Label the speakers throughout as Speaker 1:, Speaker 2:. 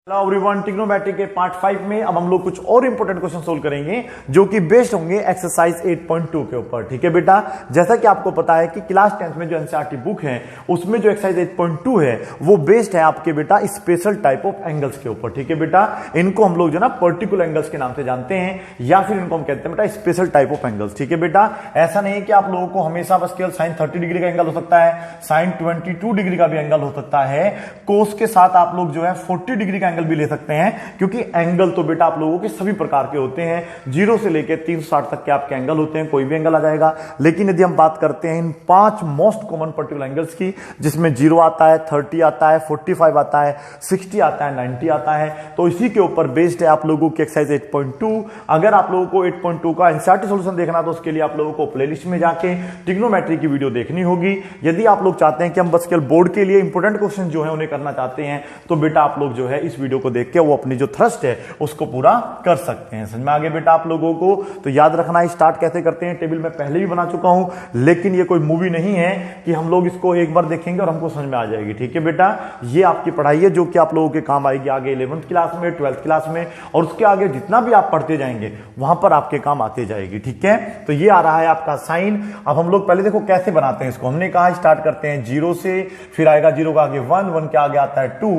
Speaker 1: Hello everyone, trigonometry के part 5 में अब हम लोग कुछ और इंपॉर्टेंट क्वेश्चन सोल्व करेंगे जो कि बेस्ड होंगे एक्सरसाइज 8.2 के ऊपर। ठीक है बेटा, जैसा कि आपको पता है कि क्लास 10th में जो एनसीईआरटी बुक है उसमें जो एक्सरसाइज 8.2 है वो बेस्ड है आपके बेटा स्पेशल टाइप ऑफ एंगल्स के ऊपर। ठीक है बेटा, इनको हम लोग जो ना पर्टिकुलर एंगल्स के नाम से जानते हैं या फिर इनको हम कहते हैं बेटा स्पेशल टाइप ऑफ एंगल्स। ठीक है बेटा, ऐसा नहीं है कि आप लोगों को हमेशा बस केवल साइन 30 डिग्री का एंगल हो सकता है, साइन 22 डिग्री का भी एंगल हो सकता है, कोस के साथ आप लोग जो है 40 डिग्री का एंगल भी ले सकते हैं, क्योंकि एंगल तो बेटा आप लोगों के सभी प्रकार के होते हैं। 0 से लेकर 360 तक के आपके एंगल होते हैं, कोई भी एंगल आ जाएगा। लेकिन यदि हम बात करते हैं इन 5 मोस्ट कॉमन पर्टिकुलर एंगल्स की, जिसमें 0 आता है, 30 आता है, 45 आता है, 60 आता है, 90 आता है, तो इसी के ऊपर बेस्ड है आप लोगों की एक्सरसाइज 8.2। अगर आप लोगों को 8.2 का एनसीईआरटी सॉल्यूशन देखना तो उसके लिए आप लोगों को प्लेलिस्ट में जाके ट्रिग्नोमेट्री की वीडियो देखनी होगी। यदि आप लोग चाहते हैं कि हम बस केवल बोर्ड के लिए इंपॉर्टेंट क्वेश्चन जो है उन्हें करना चाहते हैं तो बेटा आप लोग जो है इस वीडियो को देख के वो अपनी जो थ्रस्ट है उसको पूरा कर सकते हैं। समझ में आगे बेटा आप लोगों को? तो याद रखना है स्टार्ट कैसे करते हैं, टेबल में पहले भी बना चुका हूं, लेकिन ये कोई मूवी नहीं है कि हम लोग इसको एक बार देखेंगे और हमको समझ में आ जाएगी। ठीक है बेटा, ये आपकी पढ़ाई है जो कि आप लोगों के काम आएगी आगे 11th क्लास में, 12th क्लास में, और उसके आगे जितना भी आप पढ़ते जाएंगे वहां पर आपके काम आते जाएगी। ठीक है, तो ये आ रहा है आपका साइन। अब हम लोग पहले देखो कैसे बनाते हैं इसको। हमने कहा स्टार्ट करते हैं 0 से, फिर आएगा 0 का आगे 1, 1 के आगे आता है 2,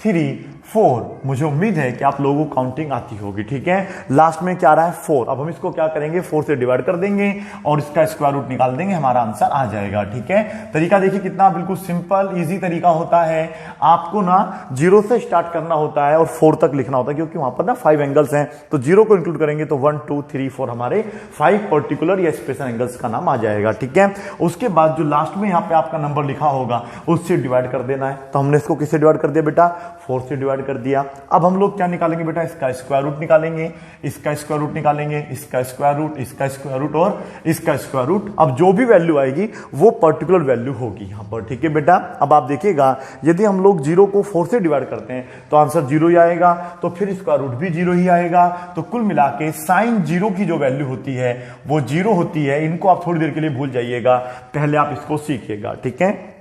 Speaker 1: 3, 4। मुझे उम्मीद है कि आप लोगों को काउंटिंग आती होगी। ठीक है, लास्ट में क्या आ रहा है 4। अब हम इसको क्या करेंगे, 4 से डिवाइड कर देंगे और इसका स्क्वायर रूट निकाल देंगे, हमारा आंसर आ जाएगा। ठीक है, तरीका देखिए कितना बिल्कुल सिंपल इजी तरीका होता है। आपको ना 0 से स्टार्ट करना होता है और 4 तक लिखना होता है, क्योंकि वहां पर ना 5 एंगल्स हैं, तो 0 को इंक्लूड करेंगे तो 1, 2, 3, 4 हमारे 5 पर्टिकुलर या स्पेशल एंगल्स का नाम आ जाएगा। ठीक है, उसके बाद जो लास्ट में यहाँ पे आपका नंबर लिखा होगा उससे डिवाइड कर देना है। तो हमने इसको किससे डिवाइड कर दिया बेटा, 4 से डिवाइड कर दिया। अब हम लोग क्या निकालेंगे बेटा, इसका स्क्वायर रूट निकालेंगे, इसका स्क्वायर रूट निकालेंगे, इसका स्क्वायर रूट, इसका स्क्वायर रूट और इसका स्क्वायर रूट। अब जो भी वैल्यू आएगी वो पर्टिकुलर वैल्यू होगी यहां पर। ठीक है बेटा, अब आप देखिएगा यदि हम लोग 0 को 4 से डिवाइड करते हैं तो आंसर 0 ही आएगा, तो फिर स्क्वायर रूट भी 0 ही आएगा। तो कुल मिला के साइन 0 की जो वैल्यू होती है वो 0 होती है। इनको आप थोड़ी देर के लिए भूल जाइएगा, पहले आप इसको सीखिएगा। ठीक है,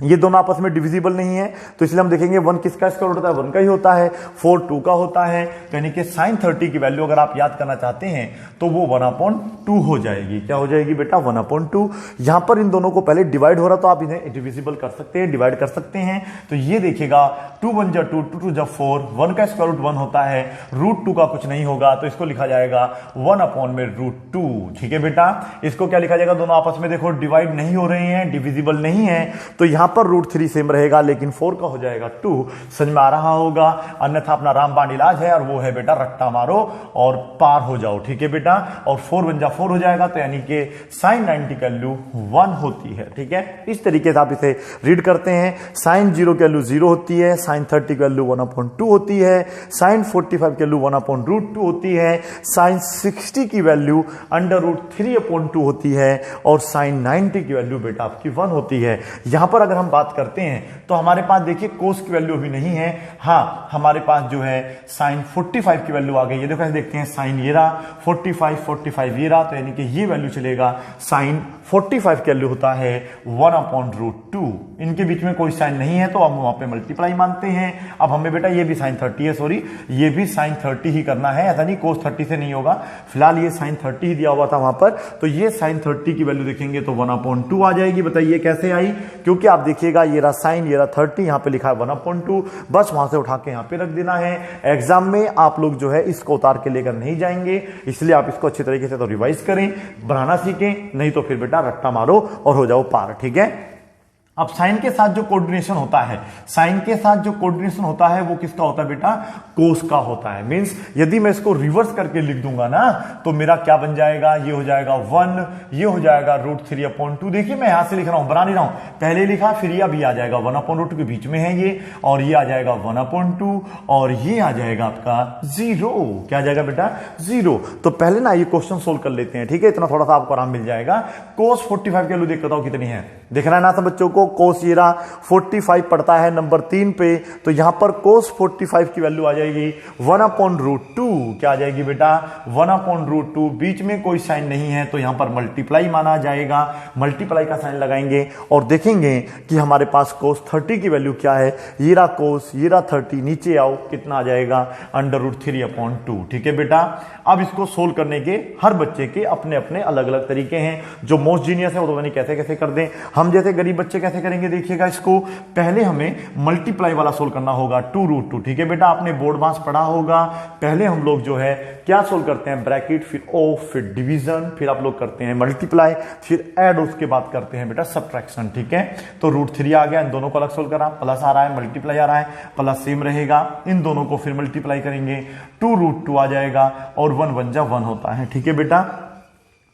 Speaker 1: ये दोनों आपस में डिविजिबल नहीं है, तो इसलिए हम देखेंगे 1 किसका स्क्वायर रूट होता है, 1 का ही होता है, 4 2 का होता है। तो यानी कि साइन 30 की वैल्यू अगर आप याद करना चाहते हैं तो वो 1/2 हो जाएगी। क्या हो जाएगी बेटा, 1/2। यहां पर इन दोनों को पहले डिवाइड हो रहा तो आप इन्हें डिविजिबल कर सकते हैं, डिवाइड कर सकते हैं। तो ये देखिएगा 2 1 जा 2, 2 2 जा 4, 1 का स्क्वायर रूट 1 होता है, √2 का कुछ नहीं होगा, तो इसको लिखा जाएगा 1/√2। ठीक है बेटा, इसको क्या लिखा जाएगा, दोनों आपस में देखो डिवाइड नहीं हो रहे हैं, डिविजिबल नहीं है, तो यहां पर √3 सेम रहेगा, लेकिन 4 का हो जाएगा 2। समझ में आ रहा होगा, अन्यथा अपना रामबाण इलाज है और वो है बेटा रट्टा मारो और पार हो जाओ। ठीक है बेटा, और 4 1 जा 4 हो जाएगा, तो यानी कि साइन 90 की वैल्यू 1 होती है। ठीक है, इस तरीके से आप इसे रीड करते हैं। साइन 0 की वैल्यू 0 होती है, साइन 30 की वैल्यू 1/2 होती है, साइन 45 की वैल्यू 1/√2 होती है, साइन 60 की वैल्यू √3/2 होती है, और साइन 90 की वैल्यू बेटा आपकी 1 होती है। यहां पर अगर हम बात करते हैं तो हमारे पास देखिए कोस की वैल्यू अभी नहीं है। हाँ, हमारे पास जो है साइन 45 की वैल्यू आ गई है। देखो देखते हैं, साइन ये रहा 45 ये रहा, तो यानी कि ये वैल्यू चलेगा। साइन 45 की वैल्यू होता है 1/√2। इनके बीच में कोई साइन नहीं है तो हम वहां पे मल्टीप्लाई मानते हैं। अब हमें बेटा ये भी साइन 30 है, सॉरी ये भी साइन 30 ही करना है, ऐसा नहीं कोस 30 से नहीं होगा। फिलहाल ये साइन 30 ही दिया हुआ था वहां पर, तो ये साइन 30 की वैल्यू देखेंगे तो 1/2 आ जाएगी। बताइए कैसे आई, क्योंकि आप देखिएगा ये रहा साइन, ये रहा 30, यहां पे लिखा है 1/2, बस वहां से उठा के यहां पे रख देना है। एग्जाम में आप लोग जो है इसको उतार के लेकर नहीं जाएंगे, इसलिए आप इसको अच्छी तरीके से तो रिवाइज करें, बनाना सीखें, नहीं तो फिर बेटा रट्टा मारो और हो जाओ पार। ठीक है, अब साइन के साथ जो कोऑर्डिनेशन होता है, साइन के साथ जो कोऑर्डिनेशन होता है वो किसका होता है बेटा, कोस का होता है। मींस यदि मैं इसको रिवर्स करके लिख दूंगा ना तो मेरा क्या बन जाएगा, ये हो जाएगा 1, ये हो जाएगा √3/2। देखिए मैं यहां से लिख रहा हूं, बना नहीं रहा हूं, पहले लिखा फिर ये अभी आ जाएगा 1/√2 के बीच में है ये, और ये आ जाएगा 1/2 और ये आ जाएगा आपका 0। क्या आ जाएगा बेटा, 0। तो पहले ना ये क्वेश्चन सोल्व कर लेते हैं। ठीक है, इतना थोड़ा सा आपको आराम मिल जाएगा। कोस 45 की वैल्यू देख लेता हूं कितनी है, देखना है ना सब बच्चों को। आपको कोस ये रहा 45 पड़ता है नंबर 3 पे, तो यहां पर कोस 45 की वैल्यू आ जाएगी 1/√2। क्या आ जाएगी बेटा? 1/√2। बीच में कोई साइन नहीं है तो यहां पर मल्टीप्लाई माना जाएगा, मल्टीप्लाई का साइन लगाएंगे और देखेंगे कि हमारे पास कोस 30 की वैल्यू क्या है। ये रहा कोस, ये रहा 30, नीचे आओ कितना आ जाएगा? √3/2। ठीक है बेटा। अब इसको सोल्व करने के हर बच्चे के अपने अपने अलग अलग तरीके हैं। जो मोस्ट जीनियस है वो तो नहीं कैसे कैसे कर दें, हम जैसे गरीब बच्चे कैसे करेंगे देखिएगा। इसको पहले हमें मल्टीप्लाई वाला सोल्व करना होगा 2√2। ठीक है बेटा, आपने बोर्ड मास पढ़ा होगा। पहले हम लोग जो है क्या सोल्व करते हैं? ब्रैकेट, फिर ओ, फिर डिवीजन, फिर आप लोग करते हैं मल्टीप्लाई, फिर ऐड, उसके बाद करते हैं बेटा सब्ट्रैक्शन। ठीक है, तो √3 आ गया, इन दोनों को अलग सोल्व करा, प्लस आ रहा है, मल्टीप्लाई आ रहा है, प्लस सेम रहेगा, इन दोनों को फिर मल्टीप्लाई करेंगे, 2√2 आ जाएगा और 1 1 जा 1 होता है। ठीक है बेटा,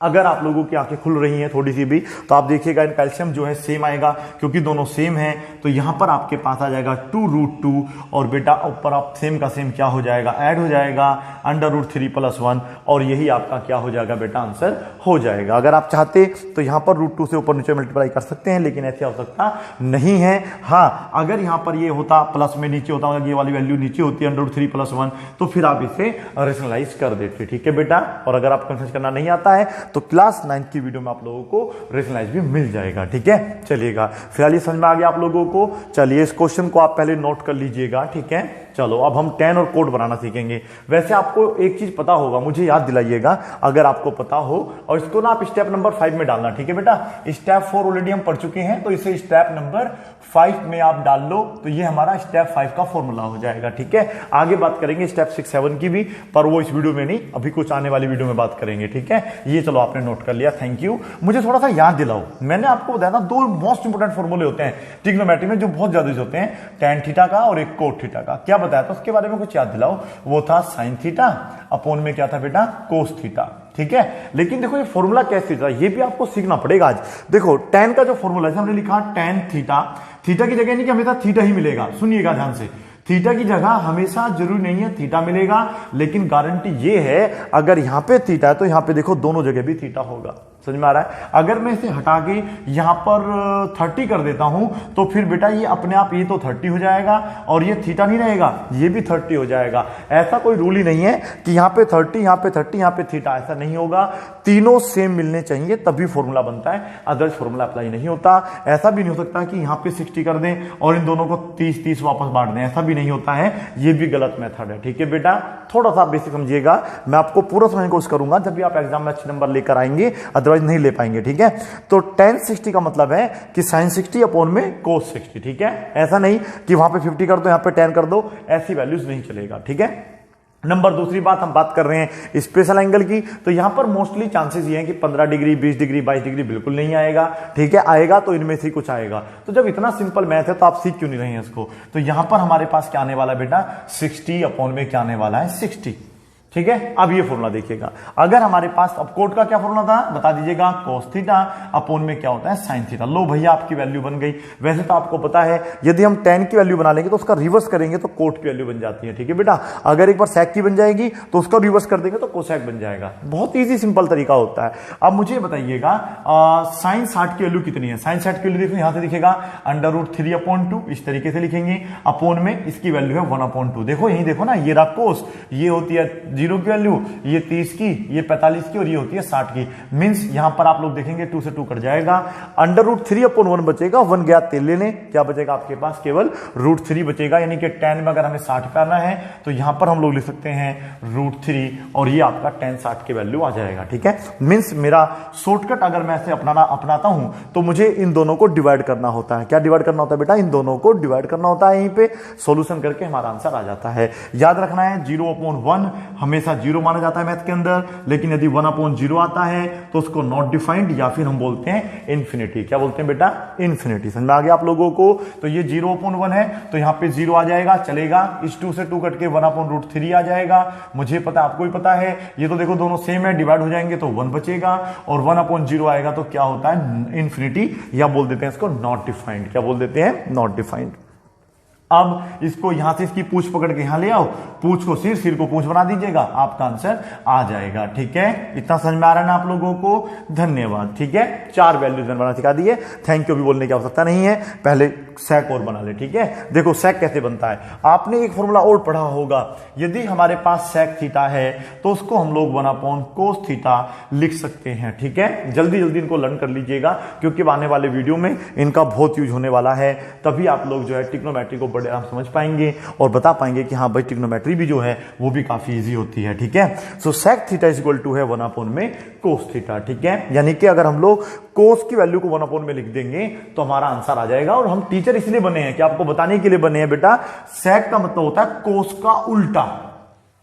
Speaker 1: अगर आप लोगों की आंखें खुल रही हैं थोड़ी सी भी तो आप देखिएगा इन कैल्शियम जो है सेम आएगा, क्योंकि दोनों सेम हैं, तो यहां पर आपके पास आ जाएगा 2√2 और बेटा ऊपर आप सेम का सेम क्या हो जाएगा? ऐड हो जाएगा √3 + 1 और यही आपका क्या हो जाएगा बेटा? आंसर हो जाएगा। अगर आप चाहते तो यहां पर √2 से ऊपर नीचे मल्टीप्लाई कर सकते हैं, लेकिन ऐसी आवश्यकता नहीं है। हाँ, अगर यहां पर ये होता प्लस में नीचे होता, ये वाली वैल्यू नीचे होती है √3 + 1, तो फिर आप इसे रेशनलाइज कर देते। ठीक है बेटा, और अगर आपको कंफ्यूज करना नहीं आता है तो क्लास 9 की वीडियो में आप लोगों को रेशनलाइज भी मिल जाएगा। ठीक है, चलिएगा, फिलहाल ये समझ में आ गया आप लोगों को। चलिए इस क्वेश्चन को आप पहले नोट कर लीजिएगा। ठीक है, चलो अब हम tan और कोट बनाना सीखेंगे। वैसे आपको एक चीज पता होगा, मुझे याद दिलाइएगा अगर आपको पता हो, और इसको ना आप स्टेप नंबर 5 में डालना। ठीक है बेटा, स्टेप 4 ऑलरेडी हम पढ़ चुके हैं, तो इसे स्टेप नंबर 5 में आप डाल लो, तो ये हमारा स्टेप 5 का फॉर्मूला हो जाएगा। ठीक है, आगे बात करेंगे स्टेप 6 7 की भी, पर वो इस वीडियो में नहीं, अभी कुछ आने वाली वीडियो में बात करेंगे। ठीक है, ये चलो आपने नोट कर लिया, थैंक यू। मुझे थोड़ा सा याद दिलाओ, मैंने आपको बताया था 2 मोस्ट इंपोर्टेंट फॉर्मूले होते हैं ट्रिग्नोमेट्री में जो बहुत ज्यादा होते हैं, tan थीटा का और एक कोट थीटा का। क्या बताया था उसके बारे में कुछ याद दिलाओ? वो था sin थीटा अपॉन में क्या था बेटा? Cos theta. ठीक है, लेकिन देखो ये फॉर्मूला कैसे था ये भी आपको सीखना पड़ेगा आज। देखो tan का जो फॉर्मूला है हमने लिखा tan थीटा, थीटा की जगह नहीं कि हमेशा थीटा ही मिलेगा, सुनिएगा ध्यान से, थीटा की जगह हमेशा जरूरी नहीं है थीटा मिलेगा, लेकिन गारंटी ये है अगर यहां पे थीटा है तो यहां पे देखो दोनों जगह भी थीटा होगा। समझ में आ रहा है? अगर मैं इसे हटा के यहां पर 30 कर देता हूं तो फिर बेटा ये अपने आप ये तो 30 हो जाएगा और ये थीटा नहीं रहेगा, ये भी 30 हो जाएगा। ऐसा कोई रूल ही नहीं है कि यहां पे 30, यहां पे 30, यहां पे थीटा, ऐसा नहीं होगा। तीनों सेम मिलने चाहिए तभी फॉर्मूला बनता है, अदरवाइज फॉर्मूला अप्लाई नहीं होता। ऐसा भी नहीं हो सकता कि यहां पे 60 कर दें और इन दोनों को 30 वापस बांट दें, ऐसा भी नहीं होता है, ये भी गलत मेथड है। ठीक है बेटा, थोड़ा सा बेसिक समझिएगा, मैं आपको पूरा समझने की कोशिश करूंगा जब भी आप एग्जाम में अच्छे नंबर लेकर आएंगे, अदरवाइज नहीं ले पाएंगे। ठीक है, तो tan 60 का मतलब है कि sin 60 अपॉन में cos 60। ठीक है, ऐसा नहीं कि वहां पे 50 कर दो यहां पे tan कर दो, ऐसी वैल्यूज नहीं चलेगा। ठीक है, नंबर दूसरी बात हम बात कर रहे हैं स्पेशल एंगल की, तो यहां पर मोस्टली चांसेस ये हैं कि 15 डिग्री 20 डिग्री 22 डिग्री बिल्कुल नहीं आएगा। ठीक है, आएगा तो इनमें से कुछ आएगा। तो जब इतना सिंपल मैथ है तो आप सीख क्यों नहीं रहे हैं इसको? तो यहां पर हमारे पास क्या आने वाला है बेटा? 60 अपॉन में क्या आने वाला है? 60। ठीक है, अब ये फॉर्मूला देखिएगा, अगर हमारे पास अब कोट का क्या फॉर्मूला था बता दीजिएगा? कोस थीटा अपॉन में क्या होता है? Sine theta. लो भैया आपकी वैल्यू बन गई। वैसे तो आपको पता है यदि हम tan की वैल्यू बना लेंगे तो उसका रिवर्स करेंगे तो कोट की वैल्यू बन जाती है। ठीक है बेटा, अगर एक बार sec की बन जाएगी तो उसका रिवर्स कर देंगे तो कोसेक बन जाएगा। बहुत ईजी सिंपल तरीका होता है। अब मुझे बताइएगा साइन 60 की वैल्यू कितनी है? साइन 60 की वैल्यू देखो यहां से दिखेगा √3/2, इस तरीके से लिखेंगे, अपॉन में इसकी वैल्यू है 1/2। देखो यही देखो ना, ये रहा कोस, ये होती है 0 की वैल्यू, ये 30 की, ये 45 की और ये होती है 60 की। मींस यहां पर आप लोग देखेंगे 2 से 2 कट जाएगा, √3/1 बचेगा, 1 गया तेल लेने, क्या बचेगा आपके पास? केवल √3 बचेगा। यानी कि tan में अगर हमें 60 करना है तो यहां पर हम लोग लिख सकते हैं √3 और ये आपका tan 60 की वैल्यू आ जाएगा। ठीक है, मींस मेरा शॉर्टकट अगर मैं ऐसे अपनाता हूं तो मुझे इन दोनों को डिवाइड करना होता है। क्या डिवाइड करना होता है बेटा? इन दोनों को डिवाइड करना होता है। यहीं पे सॉल्यूशन करके हमारा आंसर आ जाता है। याद रखना है 0/1 हमेशा 0 माना जाता है मैथ के अंदर, लेकिन यदि 1/0 आता है तो उसको नॉट डिफाइंड या फिर हम बोलते हैं इन्फिनिटी। क्या बोलते हैं बेटा? इन्फिनिटी। समझ में आ गया आप लोगों को? तो ये 0/1 है तो यहां पे 0 आ जाएगा, चलेगा। इस 2 से 2 कट के 1/√3 आ जाएगा। मुझे पता, आपको ही पता है, ये तो देखो दोनों सेम है, डिवाइड हो जाएंगे तो 1 बचेगा और 1/0 आएगा तो क्या होता है? इन्फिनिटी, या बोल देते हैं इसको नॉट डिफाइंड। क्या बोल देते हैं? Not defined. अब इसको यहां से इसकी पूंछ पकड़ के यहां ले आओ, पूंछ को सिर, सिर को पूंछ बना दीजिएगा, आपका आंसर आ जाएगा। ठीक है, इतना समझ में आ रहा है ना आप लोगों को? धन्यवाद। ठीक है, 4 वैल्यूज मैंने बनाना सिखा दिए, थैंक यू भी बोलने की आवश्यकता नहीं है, पहले सेक और बना ले। ठीक है, देखो सेक कैसे बनता है, आपने एक फॉर्मूला और पढ़ा होगा, यदि हमारे पास सेक थीटा है तो उसको हम लोग 1 कोस थीटा लिख सकते हैं। ठीक है, जल्दी जल्दी इनको लर्न कर लीजिएगा, क्योंकि आने वाले वीडियो में इनका बहुत यूज होने वाला है, तभी आप लोग जो है ट्रिग्नोमेट्री को बड़े आराम समझ पाएंगे और बता पाएंगे कि हाँ भाई ट्रिग्नोमेट्री भी जो है वो भी काफी इजी होती है। ठीक है, so sec theta is equal to है 1 में कोस थीटा। ठीक है, यानी कि अगर हम लोग कोस की वैल्यू को 1 में लिख देंगे तो हमारा आंसर आ जाएगा। और हम टीचर इसलिए बने हैं कि आपको बताने के लिए बने हैं बेटा, सेक का मतलब होता है कोस का उल्टा।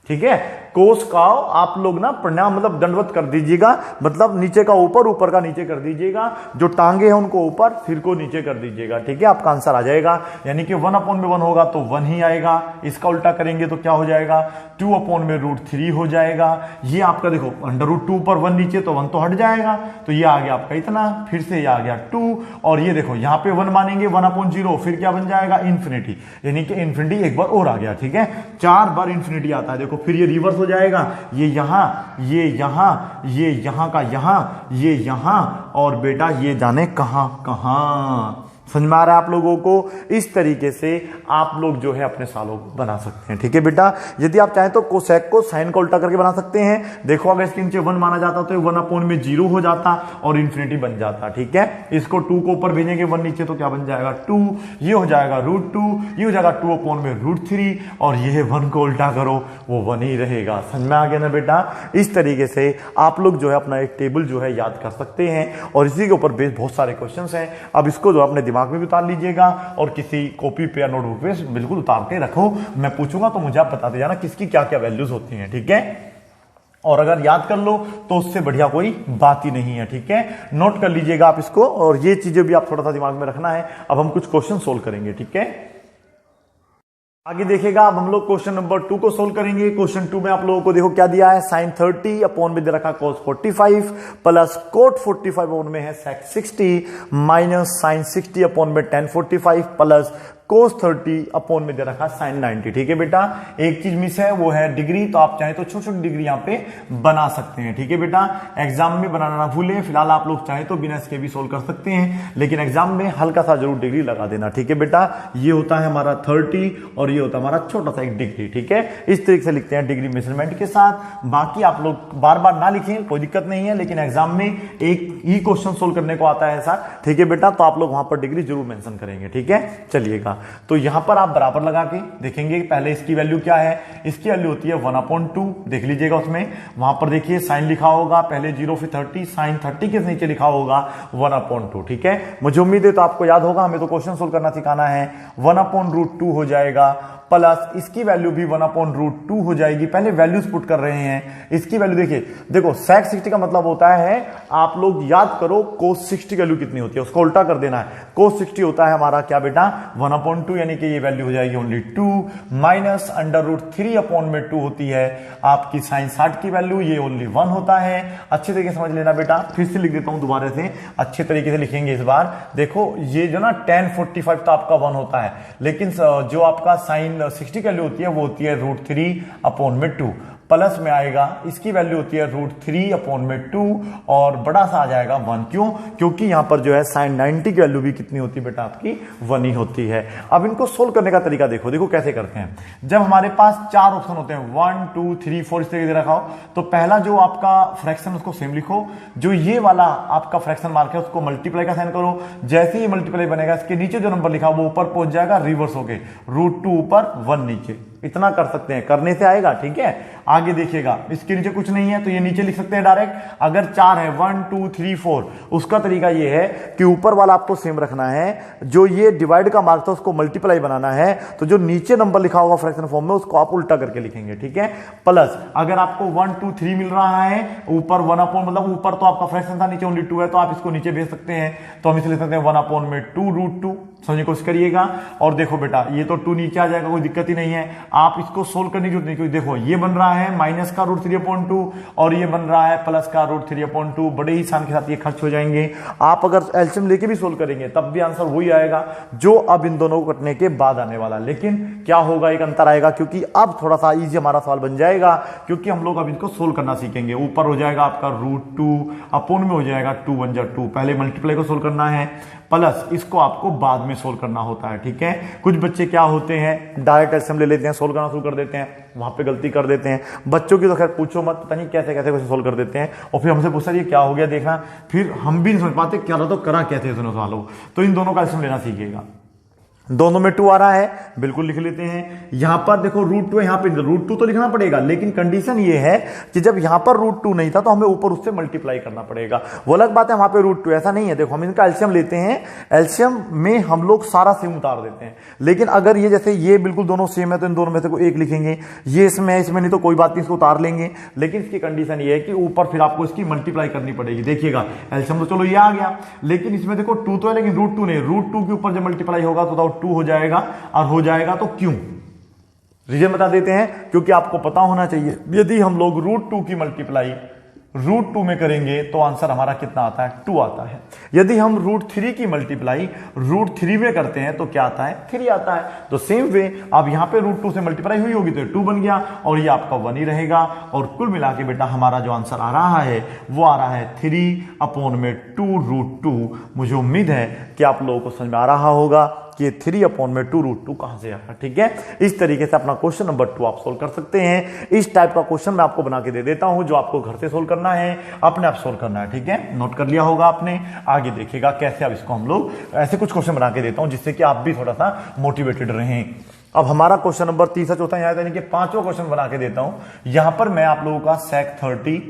Speaker 1: ठीक है, कोस का आप लोग ना प्रणाम मतलब दंडवत कर दीजिएगा, मतलब नीचे का ऊपर, ऊपर का नीचे कर दीजिएगा, जो टांगे हैं उनको ऊपर, सिर को नीचे कर दीजिएगा। ठीक है, आपका आंसर आ जाएगा, यानी कि 1/1 होगा तो 1 ही आएगा, इसका उल्टा करेंगे तो क्या हो जाएगा, 2/√3 हो जाएगा। ये आपका देखो √2 पर 1 नीचे तो 1 तो हट जाएगा, तो ये आ गया आपका इतना, फिर से ये आ गया 2, और ये देखो यहाँ पे 1 मानेंगे 1/0, फिर क्या बन जाएगा इन्फिनिटी, यानी कि इन्फिनिटी एक बार और आ गया। ठीक है, 4 बार इन्फिनिटी आता है, देखो फिर ये रिवर्स हो जाएगा, ये यहां, ये यहां, ये यहां का यहां, ये यहां, और बेटा ये जाने कहां कहां। समझ में आ रहा है आप लोगों को? इस तरीके से आप लोग जो है अपने सालों को बना सकते हैं। ठीक है बेटा, यदि आप चाहें तो कोसेक को साइन का उल्टा करके बना सकते हैं। देखो अगर इसके नीचे 1 माना जाता तो 1/0 हो जाता और इन्फिनिटी बन जाता। ठीक है, इसको 2 को ऊपर भेजेंगे 1 नीचे तो क्या बन जाएगा 2, ये हो जाएगा √2, ये हो जाएगा 2/√3, और ये 1 को उल्टा करो वो 1 ही रहेगा। समझ में आ गया ना बेटा? इस तरीके से आप लोग जो है अपना एक टेबल जो है याद कर सकते हैं, और इसी के ऊपर बेस बहुत सारे क्वेश्चन हैं। अब इसको जो अपने दिमाग में भी उतार लीजिएगा और किसी कॉपी पे या नोटबुक पे बिल्कुल उतार के रखो, मैं पूछूंगा तो मुझे आप बताते जाना किसकी क्या क्या वैल्यूज होती हैं। ठीक है, और अगर याद कर लो तो उससे बढ़िया कोई बात ही नहीं है। ठीक है, नोट कर लीजिएगा आप इसको, और ये चीजें भी आप थोड़ा सा दिमाग में रखना है। अब हम कुछ क्वेश्चन सोल्व करेंगे। ठीक है, आगे देखिएगा, अब हम लोग क्वेश्चन नंबर 2 को सोल्व करेंगे। क्वेश्चन 2 में आप लोगों को देखो क्या दिया है, sin 30 अपॉन में दे रखा cos 45 प्लस cot 45 अपॉन में है sec 60 माइनस sin 60 अपॉन में tan 45 प्लस cos 30 अपॉन में दे रखा sin 90। ठीक है बेटा, एक चीज मिस है वो है डिग्री, तो आप चाहे तो छोटी छोटी डिग्री यहां पे बना सकते हैं। ठीक है बेटा, एग्जाम में बनाना ना भूलें। फिलहाल आप लोग चाहे तो बिना इसके भी सोल्व कर सकते हैं, लेकिन एग्जाम में हल्का सा जरूर डिग्री लगा देना। ठीक है बेटा, ये होता है हमारा 30 और ये होता है हमारा छोटा सा एक डिग्री। ठीक है, इस तरीके से लिखते हैं डिग्री मेजरमेंट के साथ। बाकी आप लोग बार बार ना लिखें, कोई दिक्कत नहीं है, लेकिन एग्जाम में एक ही क्वेश्चन सोल्व करने को आता है ऐसा। ठीक है बेटा, तो आप लोग वहां पर डिग्री जरूर मेंशन करेंगे। ठीक है, चलिएगा, तो यहां पर आप बराबर लगा के देखेंगे पहले इसकी वैल्यू क्या है। इसकी वैल्यू होती है 1/2, देख लीजिएगा उसमें, वहां पर देखिए साइन लिखा होगा पहले 0 फिर 30, साइन 30 के नीचे लिखा होगा 1/2। ठीक है, मुझे उम्मीद है तो आपको याद होगा, हमें तो क्वेश्चन सोल्व करना सिखाना है। 1/√2 हो जाएगा, प्लस इसकी वैल्यू भी 1/√2 हो जाएगी। पहले वैल्यूज पुट कर रहे हैं, इसकी वैल्यू देखिए, देखो sec 60 का मतलब होता है, आप लोग याद करो cos 60 की वैल्यू कितनी होती है, उसको उल्टा कर देना है। cos 60 होता है हमारा क्या बेटा 1/2, यानी कि ये वैल्यू हो जाएगी ओनली 2 माइनस √3 अपॉन में 2 होती है आपकी sin 60 की वैल्यू, ये ओनली 1 होता है। अच्छे तरीके से समझ लेना बेटा, फिर से लिख देता हूं दोबारा से, अच्छे तरीके से लिखेंगे इस बार। देखो ये जो ना tan 45 तो आपका 1 होता है, लेकिन जो आपका sin 60 की वैल्यू होती है वो होती है √3 अपॉन में 2, प्लस में आएगा इसकी वैल्यू होती है √3 अपॉन में 2, और बड़ा सा आ जाएगा 1। क्यों? क्योंकि यहां पर जो है sin 90 की वैल्यू भी कितनी होती है बेटा आपकी 1 ही होती है। अब इनको सोल्व करने का तरीका देखो, देखो कैसे करते हैं। जब हमारे पास 4 ऑप्शन होते हैं 1 2 3 4 इस तरीके से रखा हो, तो पहला जो आपका फ्रैक्शन उसको सेम लिखो, जो ये वाला आपका फ्रैक्शन मार्क है उसको मल्टीप्लाई का साइन करो। जैसे ही मल्टीप्लाई बनेगा इसके नीचे जो नंबर लिखा वो ऊपर पहुंच जाएगा रिवर्स होके, √2 ऊपर 1 नीचे, इतना कर सकते हैं, करने से आएगा। ठीक है, आगे देखिएगा, इसके नीचे कुछ नहीं है तो ये नीचे लिख सकते हैं डायरेक्ट। अगर 4 है 1 2 3 4, उसका तरीका ये है कि ऊपर वाला आपको सेम रखना है, जो ये डिवाइड का मार्क था उसको मल्टीप्लाई बनाना है, तो जो नीचे नंबर लिखा होगा फ्रैक्शन फॉर्म में उसको आप उल्टा करके लिखेंगे। ठीक है, प्लस अगर आपको 1 2 3 मिल रहा है, ऊपर 1/, मतलब ऊपर तो आपका फ्रैक्शन था, नीचे ओनली 2 है, तो आप इसको नीचे भेज सकते हैं, तो हम इसे लिख सकते हैं 1/2 √2। समझने की कोशिश करिएगा। और देखो बेटा ये तो 2 नीचे आ जाएगा, कोई दिक्कत ही नहीं है, आप इसको सोल्व करने की जरूरत नहीं, क्योंकि देखो ये बन रहा है माइनस का √3/2 और ये बन रहा है प्लस का √3/2, बड़े ही आसान के साथ ये खर्च हो जाएंगे। आप अगर एलसीएम लेके भी सोल्व करेंगे तब भी आंसर वही आएगा जो अब इन दोनों को कटने के बाद आने वाला। लेकिन क्या होगा, एक अंतर आएगा, क्योंकि अब थोड़ा सा इजी हमारा सवाल बन जाएगा, क्योंकि हम लोग अब इनको सोल्व करना सीखेंगे। ऊपर हो जाएगा आपका √2 अपोन में हो जाएगा 2 1 जा 2, पहले मल्टीप्लाई को सोल्व करना है, प्लस इसको आपको बाद में सोल्व करना होता है। ठीक है, कुछ बच्चे क्या होते हैं डायरेक्ट एलसीएम ले लेते हैं, सोल्व करना शुरू कर देते हैं, वहां पे गलती कर देते हैं। बच्चों की तो खैर पूछो मत, पता नहीं कैसे कैसे क्वेश्चन सोल्व कर देते हैं और फिर हमसे पूछा ये क्या हो गया देखना, फिर हम भी नहीं समझ पाते क्या रहा तो करा क्या थे दोनों सवालों। तो इन दोनों का एलसीएम लेना सीखिएगा। दोनों में 2 आ रहा है, बिल्कुल लिख लेते हैं। यहां पर देखो √2 है, यहां पे √2 तो लिखना पड़ेगा, लेकिन कंडीशन ये है कि जब यहां पर √2 नहीं था तो हमें ऊपर उससे मल्टीप्लाई करना पड़ेगा। वो अलग बात है, वहां पे √2 ऐसा नहीं है। देखो हम इनका एलसीएम लेते हैं, एलसीएम में हम लोग सारा सेम उतार देते हैं, लेकिन अगर ये जैसे ये बिल्कुल दोनों सेम है तो इन दोनों में से कोई एक लिखेंगे, ये इसमें है इसमें नहीं तो कोई बात नहीं, इसको उतार लेंगे। लेकिन इसकी कंडीशन ये है कि ऊपर फिर आपको इसकी मल्टीप्लाई करनी पड़ेगी। देखिएगा एलसीएम तो चलो ये आ गया, लेकिन इसमें देखो 2 तो है लेकिन √2 नहीं, √2 के ऊपर जब मल्टीप्लाई होगा तो 2 हो जाएगा, और हो जाएगा तो क्यों, रीजन बता देते हैं, क्योंकि आपको पता होना चाहिए यदि हम लोग √2 की मल्टीप्लाई √2 में करेंगे तो आंसर हमारा कितना आता है, 2 आता है। यदि हम √3 की मल्टीप्लाई √3 में करते हैं तो क्या आता है, 3 आता है। तो सेम वे अब यहां पे √2 से मल्टीप्लाई हुई होगी तो 2 बन गया और ये आपका 1 ही रहेगा। और कुल मिला के बेटा हमारा जो आंसर आ रहा है वो आ रहा है 3/2 √2। मुझे उम्मीद है कि आप लोगों को समझ में आ रहा होगा कि 3/2 √2 कहां से आया। ठीक है, इस तरीके से अपना क्वेश्चन नंबर 2 आप सोल्व कर सकते हैं। इस टाइप का क्वेश्चन मैं आपको बना के दे देता हूं, जो आपको घर से सोल्व करना है, अपने आप सोल्व करना है। ठीक है, नोट कर लिया होगा आपने, आगे देखिएगा कैसे अब इसको हम लोग ऐसे कुछ क्वेश्चन बना के देता हूं जिससे कि आप भी थोड़ा सा मोटिवेटेड रहें। अब हमारा क्वेश्चन नंबर 3 चौथा यहाँ यानी कि 5वां क्वेश्चन बना के देता हूं। यहां पर मैं आप लोगों का sec 30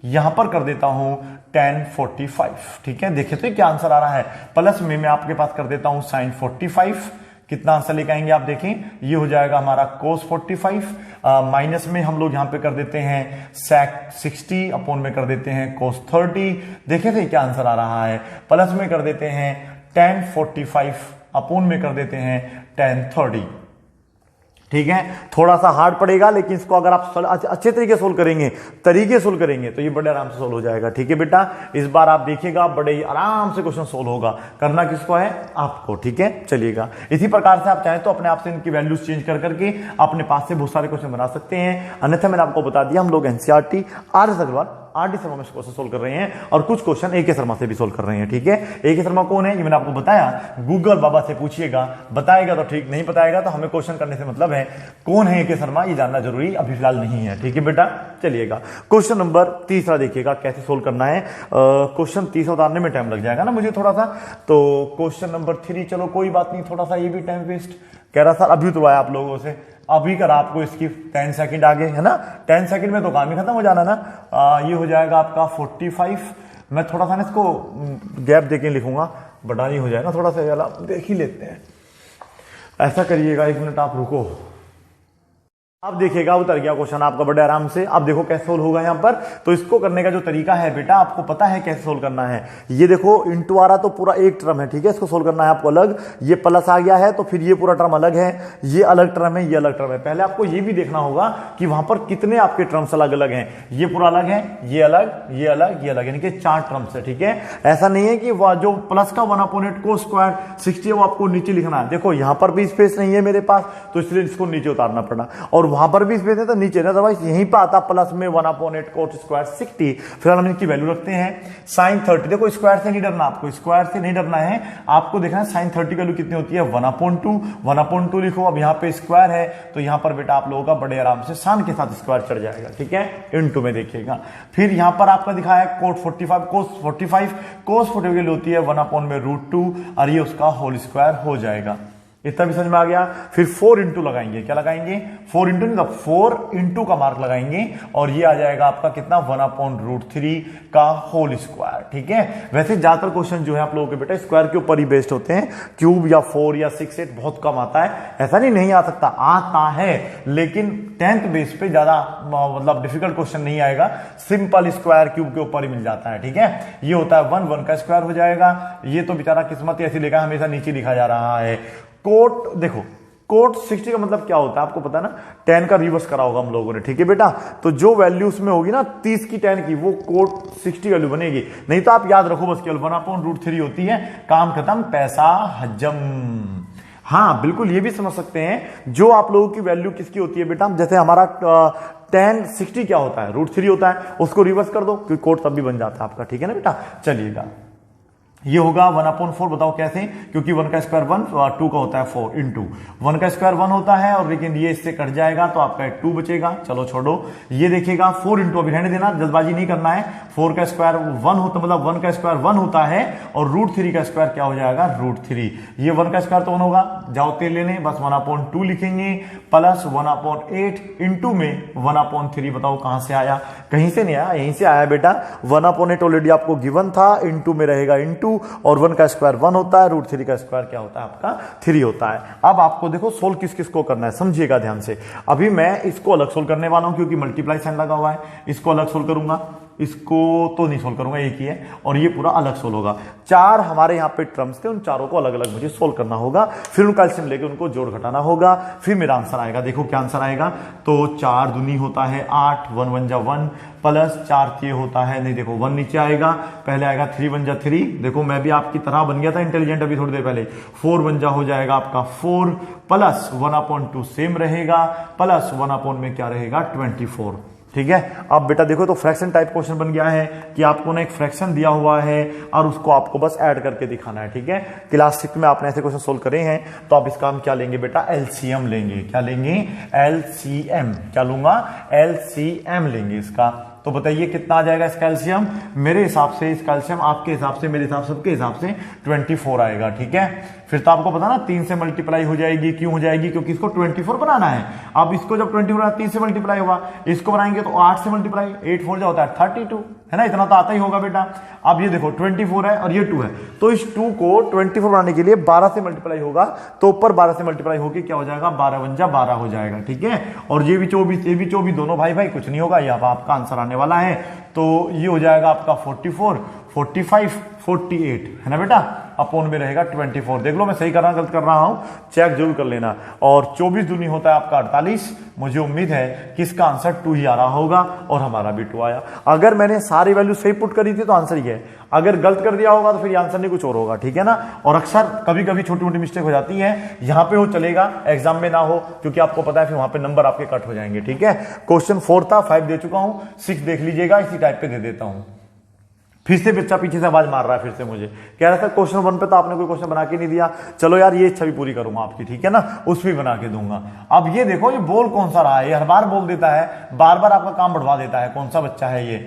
Speaker 1: यहां पर कर देता हूं tan 45। ठीक है, देखिए तो क्या आंसर आ रहा है, प्लस में मैं आपके पास कर देता हूं sin 45। कितना आंसर लेकर आएंगे आप देखें, ये हो जाएगा हमारा cos 45, माइनस में हम लोग यहां पे कर देते हैं sec 60 अपोन में कर देते हैं cos 30। देखे थे क्या आंसर आ रहा है, प्लस में कर देते हैं tan 45 अपोन में कर देते हैं tan 30। ठीक है, थोड़ा सा हार्ड पड़ेगा, लेकिन इसको अगर आप अच्छे तरीके सोल्व करेंगे, तो ये बड़े आराम से सोल्व हो जाएगा। ठीक है बेटा, इस बार आप देखिएगा बड़े ही आराम से क्वेश्चन सोल्व होगा। करना किसको है, आपको। ठीक है, चलिएगा इसी प्रकार से आप चाहें तो अपने आप से इनकी वैल्यूज चेंज कर करके अपने पास से बहुत सारे क्वेश्चन बना सकते हैं। अन्यथा मैंने आपको बता दिया हम लोग NCERT RS Agarwal RD Sharma में क्वेश्चन सोल्व कर रहे हैं और कुछ क्वेश्चन AK शर्मा से भी सोल्व कर रहे हैं। ठीक है, AK शर्मा कौन है ये मैंने आपको बताया, गूगल बाबा से पूछिएगा, बताएगा तो ठीक, नहीं बताएगा तो हमें क्वेश्चन करने से मतलब है। कौन है AK शर्मा ये जानना जरूरी अभी फिलहाल नहीं है। ठीक है बेटा, चलिएगा क्वेश्चन नंबर 3 देखिएगा कैसे सोल्व करना है। क्वेश्चन 3 उतारने में टाइम लग जाएगा ना मुझे थोड़ा सा, तो क्वेश्चन नंबर 3 चलो कोई बात नहीं, थोड़ा सा ये भी टाइम वेस्ट कह रहा सर अभी उतरवाया आप लोगों से, अभी करा आपको इसकी 10 सेकंड आगे है ना, 10 सेकंड में तो काम ही खत्म हो जाना ना। ये हो जाएगा आपका 45। मैं थोड़ा सा ना इसको गैप देके लिखूंगा, बड़ा नहीं हो जाएगा, थोड़ा सा चला देख ही लेते हैं। ऐसा करिएगा, 1 मिनट आप रुको। अब देखिएगा उतर गया क्वेश्चन आपका बड़े आराम से। अब देखो कैसे सोल्व होगा यहाँ पर, तो इसको करने का जो तरीका है बेटा आपको पता है कैसे सोल्व करना है। ये देखो इंटू आ रहा तो पूरा एक टर्म है, ठीक है, इसको सोल्व करना है आपको अलग। ये प्लस आ गया है तो फिर ये पूरा टर्म अलग है, ये अलग टर्म है, ये अलग टर्म है। पहले आपको ये भी देखना होगा कि वहां पर कितने आपके टर्म्स अलग अलग हैं। ये पूरा अलग है, ये अलग, ये अलग, ये अलग, यानी कि 4 टर्म्स है। ठीक है, ऐसा नहीं है कि वह जो प्लस का 1/8 को स्क्वायर 60 है वो आपको नीचे लिखना है। देखो यहां पर भी स्पेस नहीं है मेरे पास तो इसलिए इसको नीचे उतारना पड़ा, और वहां पर भी स्पेस है तो नीचे, अदरवाइज यहीं पर आता प्लस में 1/8 कोट स्क्वायर 60। फिर हम इनकी वैल्यू रखते हैं sin 30। देखो स्क्वायर से नहीं डरना, आपको स्क्वायर से नहीं डरना है, आपको देखना है sin 30 की वैल्यू कितनी होती है 1/2। 1/2 लिखो, अब यहाँ पे स्क्वायर है तो यहाँ पर बेटा आप लोगों का बड़े आराम से सान के साथ स्क्वायर चढ़ जाएगा। ठीक है, इनटू में देखिएगा। फिर यहाँ पर आपका दिखाया कोट 45, cos 45 की वैल्यू होती है 1/√2 और ये उसका होल स्क्वायर हो जाएगा। इतना भी समझ में आ गया। फिर 4 इंटू लगाएंगे, क्या लगाएंगे 4 इंटू, नहीं 4 इंटू का मार्क लगाएंगे और ये आ जाएगा आपका कितना 1/√3 का होल स्क्वायर। ठीक है, वैसे ज्यादातर क्वेश्चन जो है आप लोगों के बेटा स्क्वायर के ऊपर ही बेस्ड होते हैं, क्यूब या 4 या 6 8 बहुत कम आता है। ऐसा नहीं आ सकता, आता है, लेकिन 10th बेस पे ज्यादा मतलब डिफिकल्ट क्वेश्चन नहीं आएगा, सिंपल स्क्वायर क्यूब के ऊपर ही मिल जाता है। ठीक है, ये होता है 1 का स्क्वायर हो जाएगा। ये तो बेचारा किस्मत ऐसी लेगा, हमेशा नीचे लिखा जा रहा है। कोट देखो, कोट 60 का मतलब क्या होता है आपको पता है ना, 10 का रिवर्स करा होगा हम लोगों ने। ठीक है बेटा, तो जो वैल्यू उसमें होगी ना 30 की 10 की, वो कोट 60 वैल्यू बनेगी। नहीं तो आप याद रखो बस केवल 1/√3 होती है, काम खत्म, पैसा हजम। हाँ बिल्कुल, ये भी समझ सकते हैं जो आप लोगों की वैल्यू किसकी होती है बेटा, जैसे हमारा 10 60 क्या होता है, √3 होता है, उसको रिवर्स कर दो क्योंकि कोट तब भी बन जाता है आपका। ठीक है ना बेटा, चलिएगा ये होगा 1/4। बताओ कैसे, क्योंकि 1 का स्क्वायर 1, 2 का होता है 4 इंटू 1 का स्क्वायर 1 होता है, और लेकिन ये इससे कट जाएगा तो आपका 2 बचेगा। चलो छोड़ो, ये देखिएगा 4 इंटू, अभी रहने देना, जल्दबाजी नहीं करना है। 4 का स्क्वायर 1 होता, मतलब 1 का स्क्वायर 1 होता है, और √3 का स्क्वायर क्या हो जाएगा √3। ये 1 का स्क्वायर तो 1 होगा, जाओ तेल लेने, बस 1/2 लिखेंगे, प्लस 1/8 इंटू में 1/3। बताओ कहां से आया, कहीं से नहीं आया, यहीं से आया बेटा। 1/8 ऑलरेडी आपको गिवन था, इंटू में रहेगा इंटू, और 1 का स्क्वायर 1 होता है, √3 का स्क्वायर क्या होता है आपका 3 होता है। अब आपको देखो सोल्व किस किस को करना है, समझिएगा ध्यान से। अभी मैं इसको अलग सोल्व करने वाला हूं क्योंकि मल्टीप्लाई साइन लगा हुआ है, इसको अलग सोल्व करूंगा, इसको तो नहीं सोल्व करूंगा, एक ही है, और ये पूरा अलग सोल्व होगा। 4 हमारे यहां पे टर्म्स थे, उन चारों को अलग अलग मुझे सोल्व करना होगा, फिर उनका एलसीएम लेके उनको जोड़ घटाना होगा, फिर मेरा आंसर आएगा। देखो क्या आंसर आएगा, तो 4 दूनी होता है 8, 1 1 जा 1, प्लस 4 3 होता है, नहीं देखो 1 नीचे आएगा, पहले आएगा 3 1 जा 3, देखो मैं भी आपकी तरह बन गया था इंटेलिजेंट अभी थोड़ी देर पहले। 4 1 जा हो जाएगा आपका 4, प्लस 1/2 सेम रहेगा, प्लस 1 में क्या रहेगा 24। ठीक है, अब बेटा देखो तो फ्रैक्शन टाइप क्वेश्चन बन गया है कि आपको ना एक फ्रैक्शन दिया हुआ है और उसको आपको बस ऐड करके दिखाना है। ठीक है, क्लास 6 में आपने ऐसे क्वेश्चन सोल्व करे हैं, तो आप इसका हम क्या लेंगे बेटा, एलसीएम लेंगे। क्या लेंगे, एलसीएम। क्या लूंगा, एलसीएम लेंगे इसका। तो बताइए कितना आ जाएगा इसका एलसीएम, मेरे हिसाब से इसका एलसीएम, आपके हिसाब से, मेरे हिसाब से, सबके हिसाब से 24 आएगा। ठीक है, फिर तो आपको पता ना 3 से मल्टीप्लाई हो जाएगी, क्यों हो जाएगी, क्योंकि इसको 24 बनाना है। अब इसको जब 24 3 से मल्टीप्लाई होगा, इसको बनाएंगे तो 8 से मल्टीप्लाई, 8 4 जो होता है 32, है ना, इतना तो आता ही होगा बेटा। अब ये देखो 24 है और ये 2 है, तो इस 2 को 24 बनाने के लिए 12 से मल्टीप्लाई होगा, तो ऊपर 12 से मल्टीप्लाई होकर क्या हो जाएगा, 12 1 जा 12 हो जाएगा। ठीक है, और ये भी 24, ये भी 24, दोनों भाई भाई कुछ नहीं होगा, यहाँ आपका आंसर आने वाला है। तो ये हो जाएगा आपका 44, 45, 48, है ना बेटा, अपोन में रहेगा 24। देख लो मैं सही कर रहा हूं, गलत कर रहा हूं, चेक जरूर कर लेना। और 24 दूनी होता है आपका 48। मुझे उम्मीद है कि इसका आंसर 2 ही आ रहा होगा, और हमारा भी 2 आया। अगर मैंने सारी वैल्यू सही पुट करी थी तो आंसर ये है, अगर गलत कर दिया होगा तो फिर आंसर नहीं कुछ और होगा। ठीक है ना, और अक्सर कभी कभी छोटी मोटी मिस्टेक हो जाती है, यहां पे हो चलेगा, एग्जाम में ना हो, क्योंकि आपको पता है फिर वहां पे नंबर आपके कट हो जाएंगे। ठीक है, क्वेश्चन 4 था, 5 दे चुका हूं, 6 देख लीजिएगा, इसी टाइप पे दे देता हूं। फिर से बच्चा पीछे से आवाज मार रहा है, फिर से मुझे कह रहा था क्वेश्चन 1 पे तो आपने कोई क्वेश्चन बना के नहीं दिया। चलो यार, ये इच्छा भी पूरी करूंगा आपकी, ठीक है ना, उस भी बना के दूंगा। अब ये देखो, ये बोल कौन सा रहा है, ये हर बार बोल देता है, बार बार आपका काम बढ़वा देता है। कौन सा बच्चा है ये,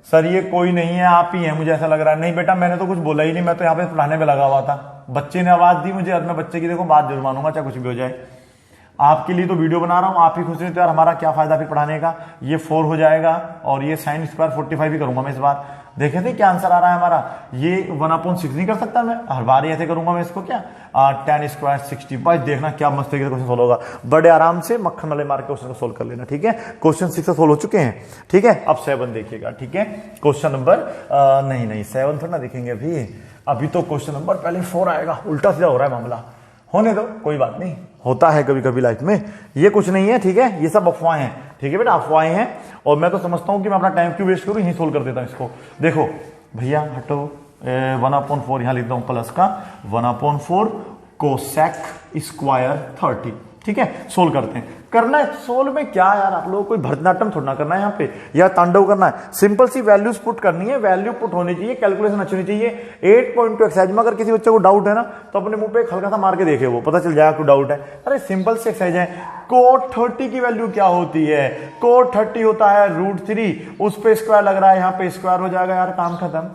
Speaker 1: सर ये कोई नहीं है, आप ही हैं, मुझे ऐसा लग रहा है। नहीं बेटा, मैंने तो कुछ बोला ही नहीं, मैं तो यहाँ पे पढ़ाने में लगा हुआ था, बच्चे ने आवाज दी मुझे, और मैं बच्चे की देखो बात जरूर मानूंगा, चाहे कुछ भी हो जाए। आपके लिए तो वीडियो बना रहा हूं, आप ही खुश नहीं तो यार हमारा क्या फायदा फिर पढ़ाने का। ये 4 हो जाएगा, और ये साइन स्क्वायर 45 ही करूंगा मैं इस बार। देखे थे क्या आंसर आ रहा है हमारा, ये 1/6 नहीं कर सकता मैं, हर बार ऐसे करूंगा मैं इसको। क्या 10 स्क्वायर 60, भाई देखना क्या मस्त तरीके से क्वेश्चन सोल्व होगा, बड़े आराम से मक्खन वाले मार के क्वेश्चन को सोल्व कर लेना। ठीक है, क्वेश्चन 6 सोल्व हो चुके हैं। ठीक है, अब 7 देखिएगा। ठीक है, क्वेश्चन नंबर नहीं 7 थोड़ा ना देखेंगे अभी तो क्वेश्चन नंबर पहले 4 आएगा। उल्टा सीधा हो रहा है मामला, होने दो, कोई बात नहीं, होता है कभी कभी लाइफ में, ये कुछ नहीं है। ठीक है, ये सब अफवाहें हैं। ठीक है बेटा, अफवाहें हैं, और मैं तो समझता हूं कि मैं अपना टाइम क्यों वेस्ट करूं, यही सोल्व कर देता हूं इसको। देखो भैया हटो, 1/4 यहां लिखता हूं प्लस का, 1/4 कोसेक स्क्वायर 30। ठीक है, सोल्व करते हैं। करना है सोल्व में क्या यार, आप लोगों को कोई भरतनाट्यम थोड़ा करना है यहाँ पे, या तांडव करना है। सिंपल सी वैल्यूज पुट करनी है, वैल्यू पुट होनी चाहिए, कैलकुलेशन अच्छी होनी चाहिए। 8.2 एक्सरसाइज में अगर किसी बच्चे को डाउट है ना, तो अपने मुंह पे एक हल्का सा मार के देखे, वो पता चल जाएगा कोई डाउट है। अरे सिंपल सी एक्सरसाइज है। कोट 30 की वैल्यू क्या होती है, कोट 30 होता है √3, उस पे स्क्वायर लग रहा है, यहाँ पे स्क्वायर हो जाएगा यार, काम खत्म।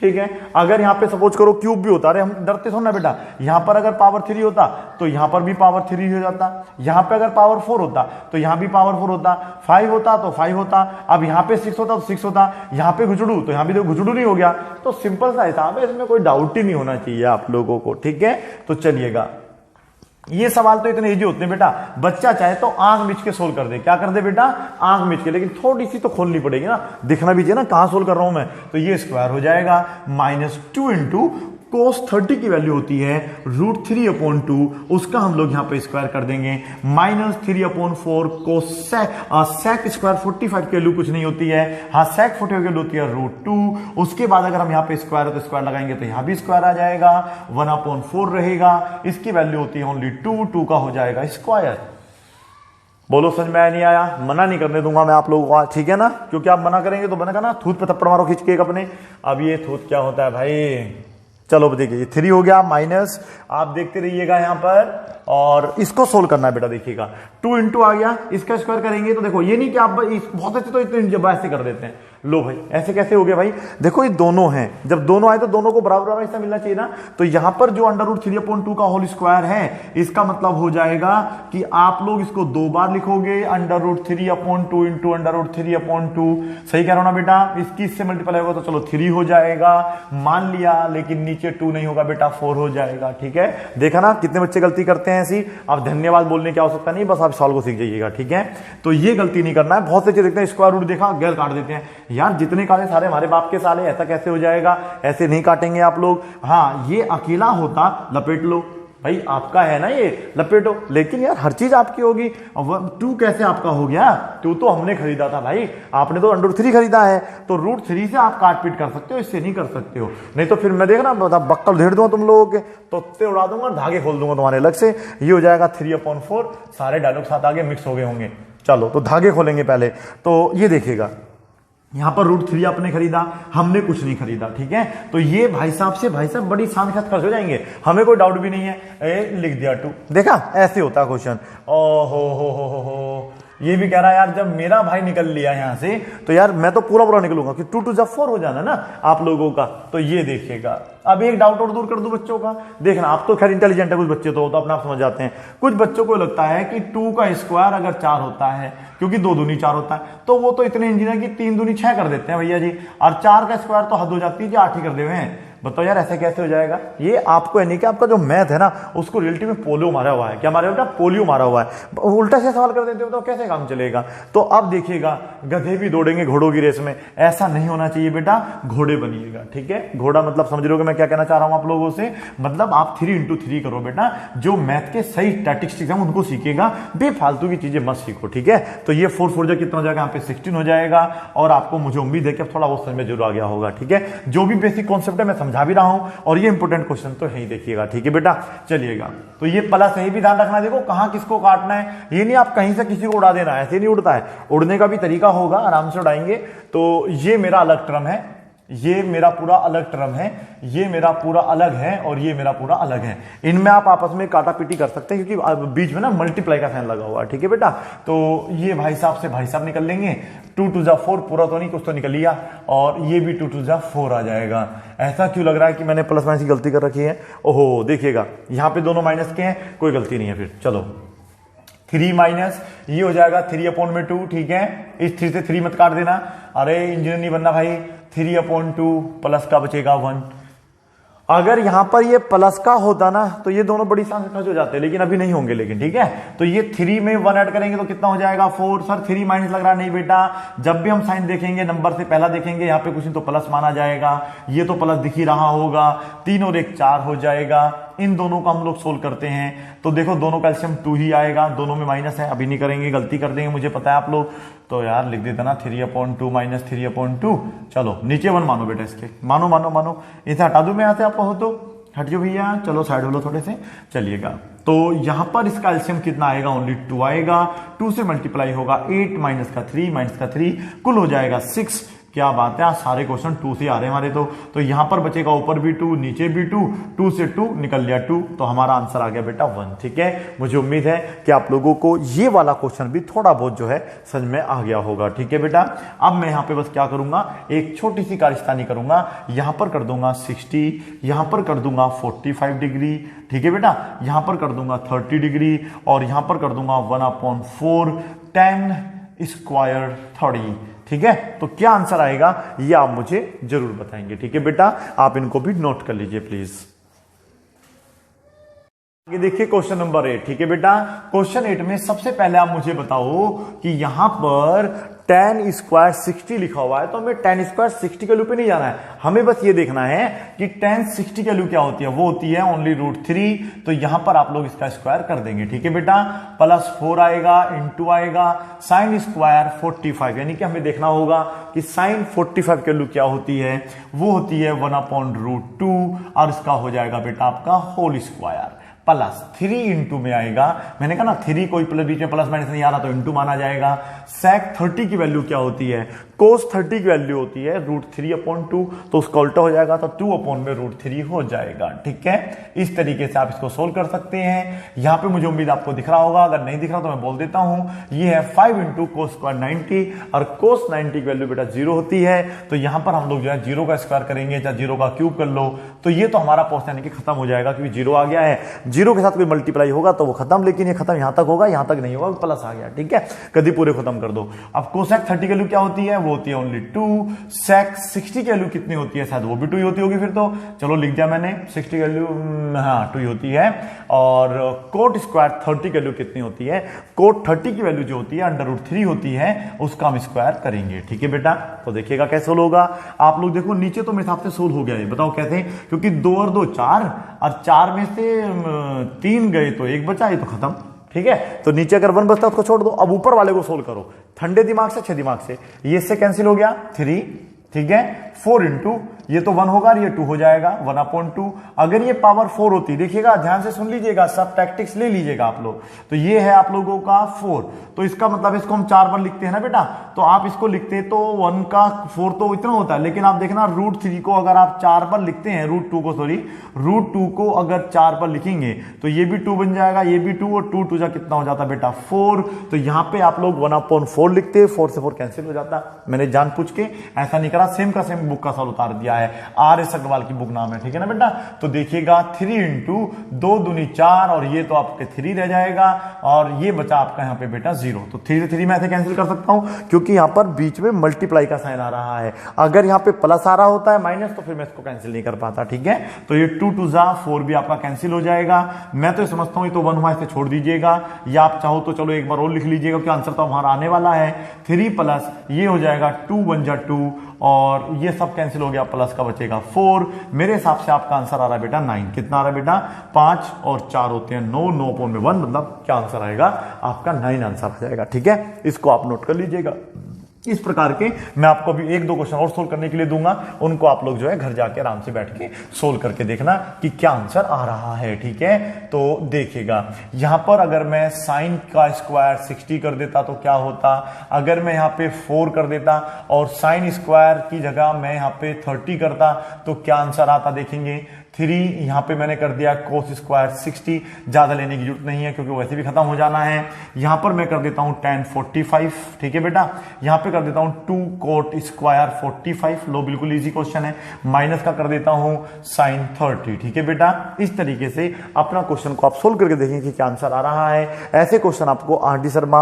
Speaker 1: ठीक है। अगर यहाँ पे सपोज करो क्यूब भी होता, अरे हम डरते थोड़ा ना बेटा, यहाँ पर अगर पावर 3 होता तो यहाँ पर भी पावर 3 हो जाता, यहाँ पे अगर पावर 4 होता तो यहाँ भी पावर 4 होता, 5 होता तो 5 होता, अब यहाँ पे 6 होता तो 6 होता, यहाँ पे घुचड़ू तो यहाँ भी तो घुचड़ू नहीं हो गया। तो सिंपल सा हिसाब है, इसमें कोई डाउट ही नहीं होना चाहिए आप लोगों को, ठीक है। तो चलिएगा, ये सवाल तो इतने इजी होते हैं बेटा, बच्चा चाहे तो आंख मिच के सोल्व कर दे। क्या कर दे बेटा? आंख मिच के, लेकिन थोड़ी सी तो खोलनी पड़ेगी ना, दिखना भी चाहिए ना कहां सोल्व कर रहा हूं मैं। तो ये स्क्वायर हो जाएगा -2 इंटू cos 30 की वैल्यू होती है √3/2, उसका हम लोग यहां पे स्क्वायर कर देंगे -3/4 cos sec स्क्वायर 45 की वैल्यू कुछ नहीं होती है, हाँ sec 45 की वैल्यू होती है √2। उसके बाद अगर हम यहां पे स्क्वायर है तो स्क्वायर लगाएंगे तो यहां भी स्क्वायर आ जाएगा, 1/4 रहेगा, इसकी वैल्यू होती है ओनली 2 का हो जाएगा स्क्वायर। बोलो समझ में आया नहीं आया? मना नहीं करने दूंगा मैं आप लोगों को, ठीक है ना, क्योंकि आप मना करेंगे तो बनेगा ना थूत पे थप्पड़ मारो खींच के अपने। अब ये थूत क्या होता है भाई? चलो देखिए 3 हो गया माइनस, आप देखते रहिएगा यहां पर, और इसको सोल्व करना है बेटा। देखिएगा 2 इंटू आ गया, इसका स्क्वायर करेंगे तो देखो ये नहीं कि आप बहुत अच्छे तो इतने ऐसे कर देते हैं। लो भाई ऐसे कैसे हो गया भाई? देखो ये दोनों हैं, जब दोनों आए तो दोनों को बराबर बराबर हिस्सा मिलना चाहिए ना। तो यहां पर जो √3/2 का होल स्क्वायर है, इसका मतलब हो जाएगा कि आप लोग इसको 2 बार लिखोगे, √3/2 इंटू √3/2। सही कह रहा हूं ना बेटा? इसकी इससे मल्टीप्लाई होगा तो चलो 3 हो जाएगा, मान लिया, लेकिन नीचे 2 नहीं होगा बेटा, 4 हो जाएगा, ठीक है। देखा ना कितने बच्चे गलती करते हैं ऐसी। आप धन्यवाद बोलने की आवश्यकता नहीं, बस आप सॉल्व को सीख जाइएगा, ठीक है। तो ये गलती नहीं करना है। बहुत से देखते हैं स्क्वायर रूट देखा गैर काट देते हैं, यार जितने काटे सारे हमारे बाप के साले, ऐसा कैसे हो जाएगा? ऐसे नहीं काटेंगे आप लोग। हाँ ये अकेला होता लपेट लो भाई, आपका है ना ये, लपेटो, लेकिन यार हर चीज आपकी होगी। 2 कैसे आपका हो गया? 2 तो हमने खरीदा था भाई, आपने तो √3 खरीदा है, तो √3 से आप काट पीट कर सकते हो, इससे नहीं कर सकते हो। नहीं तो फिर मैं देखना बक्कल धेड़ दूंगा तुम लोगों के, तो उड़ा दूंगा, धागे खोल दूंगा तुम्हारे अलग से। ये हो जाएगा 3/4, सारे डायलॉग साथ आगे मिक्स हो गए होंगे। चलो तो धागे खोलेंगे पहले। तो ये देखिएगा यहां पर √3 आपने खरीदा, हमने कुछ नहीं खरीदा, ठीक है। तो ये भाई साहब बड़ी शान खत खर्च हो जाएंगे, हमें कोई डाउट भी नहीं है। लिख दिया 2, देखा ऐसे होता क्वेश्चन। ओ हो, ये भी कह रहा है यार जब मेरा भाई निकल लिया यहां से तो यार मैं तो पूरा निकलूंगा कि 2 2 4 हो जाना ना आप लोगों का। तो ये देखिएगा, अब एक डाउट और दूर कर दो बच्चों का। देखना आप तो खैर इंटेलिजेंट है, कुछ बच्चे तो अपना आप समझ जाते हैं। कुछ बच्चों को लगता है कि 2 का स्क्वायर अगर 4 होता है, क्योंकि 2 दूनी 4 होता है, तो वो तो इतने इंजीनियर की 3 दूनी 6 कर देते हैं भैया जी, और 4 का स्क्वायर तो हद हो जाती है जी, 8 ही कर दे हुए हैं। बताओ यार ऐसे कैसे हो जाएगा? ये आपको यानी कि आपका जो मैथ है ना, उसको रियलिटी में पोलियो मारा हुआ है। क्या मारा हुआ? पोलियो मारा हुआ है। उल्टा से सवाल कर देते हो तो कैसे काम चलेगा? तो अब देखिएगा, गधे भी दौड़ेंगे घोड़ों की रेस में, ऐसा नहीं होना चाहिए बेटा, घोड़े बनिएगा, ठीक है। घोड़ा मतलब समझ रहे हो मैं क्या कहना चाह रहा हूं आप लोगों से? मतलब आप 3 इंटू 3 करो बेटा, जो मैथ के सही स्टैटिस्टिक्स हैं उनको सीखेगा, बेफालतू की चीजें मत सीखो, ठीक है। तो ये 4 4 कितना हो जाएगा? यहाँ पे 16 हो जाएगा, और आपको मुझे उम्मीद है कि थोड़ा बहुत समझ में जरूर आ गया होगा, ठीक है। जो भी बेसिक कॉन्सेप्ट है मैं समझा भी रहा हूं, और ये इंपोर्टेंट क्वेश्चन तो यही देखिएगा, ठीक है बेटा। चलिएगा, तो ये प्लस यही भी ध्यान रखना, देखो कहां किसको काटना है, ये नहीं आप कहीं से किसी को उड़ा देना, ऐसे नहीं उड़ता है, उड़ने का भी तरीका होगा, आराम से उड़ाएंगे। तो ये मेरा अलग टर्म है, ये मेरा पूरा अलग टर्म है, ये मेरा पूरा अलग है, और ये मेरा पूरा अलग है। इनमें आप आपस में काटा पीटी कर सकते हैं, क्योंकि बीच में ना मल्टीप्लाई का साइन लगा हुआ है, ठीक है बेटा। तो ये भाई साहब से भाई साहब निकल लेंगे, 2 2 4 पूरा तो नहीं, कुछ तो निकल लिया, और ये भी 2 2 4 आ जाएगा। ऐसा क्यों लग रहा है कि मैंने प्लस माइनस की गलती कर रखी है? ओहो देखिएगा, यहां पे दोनों माइनस के हैं, कोई गलती नहीं है। फिर चलो 3 माइनस, ये हो जाएगा 3/2, ठीक है। इस 3 से 3 मत काट देना, अरे इंजीनियर नहीं बनना भाई। 3/2 प्लस का बचेगा 1। अगर यहां पर ये प्लस का होता ना तो ये दोनों बड़ी आसान से खर्च हो जाते हैं, लेकिन अभी नहीं होंगे, लेकिन ठीक है। तो ये 3 में 1 ऐड करेंगे तो कितना हो जाएगा? 4। सर 3 माइनस लग रहा नहीं बेटा, जब भी हम साइन देखेंगे नंबर से पहला देखेंगे, यहां पे कुछ नहीं तो प्लस माना जाएगा, ये तो प्लस दिख ही रहा होगा, 3 और 1 4 हो जाएगा। इन दोनों का हम लोग सोल्व करते हैं, तो देखो दोनों का एलसीएम 2 ही आएगा, दोनों में माइनस है, अभी नहीं करेंगे, गलती कर देंगे, मुझे पता है आप लोग। तो यार लिख देता ना 3/2 माइनस 3/2। चलो नीचे 1 मानो बेटा, इसके मानो मानो मानो, इसे हटा दूं मैं यहाँ से, आपको हो तो हट जाओ भैया, चलो साइड हो लो थोड़े से। चलिएगा, तो यहां पर इसका एलसीएम कितना आएगा? ओनली 2 आएगा, 2 से मल्टीप्लाई होगा 8 माइनस का 3 माइनस का 3, कुल हो जाएगा 6। क्या बात है, आज सारे क्वेश्चन 2 से आ रहे हैं हमारे। तो यहां पर बचेगा ऊपर भी 2, नीचे भी 2, 2 से 2 निकल लिया 2, तो हमारा आंसर आ गया बेटा 1। ठीक है, मुझे उम्मीद है कि आप लोगों को ये वाला क्वेश्चन भी थोड़ा बहुत जो है समझ में आ गया होगा। ठीक है बेटा, अब मैं यहां पे बस क्या करूंगा, एक छोटी सी कार्यस्तानी करूंगा, यहां पर कर दूंगा 60, यहां पर कर दूंगा 45 डिग्री। ठीक है बेटा, यहां पर कर दूंगा 30 डिग्री और यहां पर कर दूंगा 1/4 10 स्क्वायर 30। ठीक है, तो क्या आंसर आएगा ये आप मुझे जरूर बताएंगे। ठीक है बेटा, आप इनको भी नोट कर लीजिए प्लीज। आगे देखिए क्वेश्चन नंबर 8। ठीक है बेटा, क्वेश्चन 8 में सबसे पहले आप मुझे बताओ कि यहां पर tan स्क्वायर 60 लिखा हुआ है, तो हमें tan स्क्वायर 60 के वैल्यू पे नहीं जाना है, हमें बस ये देखना है कि tan 60 की वैल्यू क्या होती है। वो होती है ओनली √3, तो यहां पर आप लोग इसका स्क्वायर कर देंगे। ठीक है बेटा, +4 आएगा, इंटू आएगा sin स्क्वायर 45, यानी कि हमें देखना होगा कि sin 45 की वैल्यू क्या होती है। वो होती है 1/√2 और इसका हो जाएगा बेटा आपका होल स्क्वायर +3 इंटू में आएगा। मैंने कहा ना 3 कोई प्लस बीच में प्लस माइनस नहीं आ रहा तो इंटू माना जाएगा। sec 30 की वैल्यू क्या होती है, cos 30 की वैल्यू होती है √3/2, तो उसका उल्टा हो जाएगा तो 2/√3 हो जाएगा। ठीक है, इस तरीके से आप इसको सोल्व कर सकते हैं। यहां पे मुझे उम्मीद आपको दिख रहा होगा, अगर नहीं दिख रहा तो मैं बोल देता हूं, ये है 5 इंटू cos स्क्वायर 90 और cos 90 की वैल्यू बेटा 0 होती है, तो यहां पर हम लोग जो है 0 का स्क्वायर करेंगे, चाहे 0 का क्यूब कर लो, तो ये तो हमारा पोर्शन यानी कि खत्म हो जाएगा, क्योंकि 0 आ गया है। 0 के साथ कोई मल्टीप्लाई होगा तो वो खत्म, लेकिन ये खत्म यहां तक होगा, यहां तक नहीं होगा, प्लस आ गया। ठीक है, कभी पूरे खत्म कर दो। अब कोसेक 30 की वैल्यू क्या होती है, वो होती है ओनली 2। सेक 60 की वैल्यू कितनी होती है, शायद वो भी 2 ही होती होगी फिर तो, चलो लिख दिया मैंने 60 की वैल्यू, हाँ 2 ही होती है। और कोट स्क्वायर 30 की वैल्यू कितनी होती है, कोट 30 की वैल्यू जो होती है √3 होती है, उसका हम स्क्वायर करेंगे। ठीक है बेटा, तो देखिएगा कैसे सोल्व होगा। आप लोग देखो नीचे तो मेरे हिसाब से सोल्व हो गया है, बताओ कैसे, क्योंकि 2 और 2 4 और 4 में से 3 गए तो 1 बचा, ये तो खत्म। ठीक है, तो नीचे अगर 1 बचता है उसको छोड़ दो। अब ऊपर वाले को सोल्व करो ठंडे दिमाग से, अच्छे दिमाग से। ये से कैंसिल हो गया 3, ठीक है, 4 इंटू ये तो 1 होगा और ये 2 हो जाएगा 1/2। अगर ये पावर 4 होती, देखिएगा ध्यान से सुन लीजिएगा, सब टैक्टिक्स ले लीजिएगा आप लोग। तो ये है आप लोगों का 4, तो इसका मतलब इसको हम 4 बार लिखते हैं ना बेटा, तो आप इसको लिखते तो 1 का 4 तो इतना होता है, लेकिन आप देखना √3 को अगर आप 4 बार लिखते हैं, √2 को सॉरी √2 को अगर 4 बार लिखेंगे तो ये भी 2 बन जाएगा, ये भी 2 और 2 2 जा कितना हो जाता बेटा 4। तो यहां पे आप लोग 1/4 लिखते, 4 से 4 कैंसिल हो जाता। मैंने जान पूछ के ऐसा नहीं करा, सेम का सेम बुक का सॉल्व उतार दिया है, RS अग्रवाल की बुक नाम है। ठीक है ना बेटा, तो देखिएगा 3 इंटू 2 दूनी 4 और ये तो आपके 3 रह जाएगा और ये बचा आपका यहाँ पे बेटा 0। तो 3 से 3 मैं ऐसे कैंसिल कर सकता हूं, क्योंकि यहाँ पर बीच में मल्टीप्लाई का साइन आ रहा है। अगर यहाँ पे प्लस आ रहा होता है माइनस, तो फिर मैं इसको कैंसिल नहीं कर पाता। ठीक है, तो ये 2 2 जा 4 भी आपका कैंसिल हो जाएगा। मैं तो समझता हूं ये तो 1 हुआ, इसे छोड़ दीजिएगा, या आप चाहो तो चलो एक बार और लिख लीजिएगा, क्योंकि आंसर तो हमारा आने वाला है। 3 प्लस ये हो जाएगा 2 1 जा 2 और ये सब कैंसिल हो गया, प्लस का बचेगा 4। मेरे हिसाब से आपका आंसर आ रहा है बेटा 9। कितना आ रहा है बेटा, 5 और 4 होते हैं 9, 9/1, मतलब क्या आंसर आएगा आपका 9 आंसर आ जाएगा। ठीक है, इसको आप नोट कर लीजिएगा। इस प्रकार के मैं आपको अभी 1-2 क्वेश्चन और सोल्व करने के लिए दूंगा, उनको आप लोग जो है घर जाके आराम से बैठ के सोल्व करके देखना कि क्या आंसर आ रहा है। ठीक है, तो देखिएगा यहां पर अगर मैं साइन का स्क्वायर 60 कर देता तो क्या होता, अगर मैं यहां पे 4 कर देता और साइन स्क्वायर की जगह मैं यहां पे 30 करता तो क्या आंसर आता, देखेंगे 3 यहां पे मैंने कर दिया कोस स्क्वायर 60, ज्यादा लेने की जरूरत नहीं है क्योंकि वैसे भी खत्म हो जाना है। यहां पर मैं कर देता हूं tan 45, ठीक है बेटा, यहां पे कर देता हूं 2 कोट स्क्वायर 45, लो बिल्कुल इजी क्वेश्चन है, माइनस का कर देता हूं साइन 30। ठीक है बेटा, इस तरीके से अपना क्वेश्चन को आप सोल्व करके देखेंगे कि क्या आंसर आ रहा है। ऐसे क्वेश्चन आपको RD शर्मा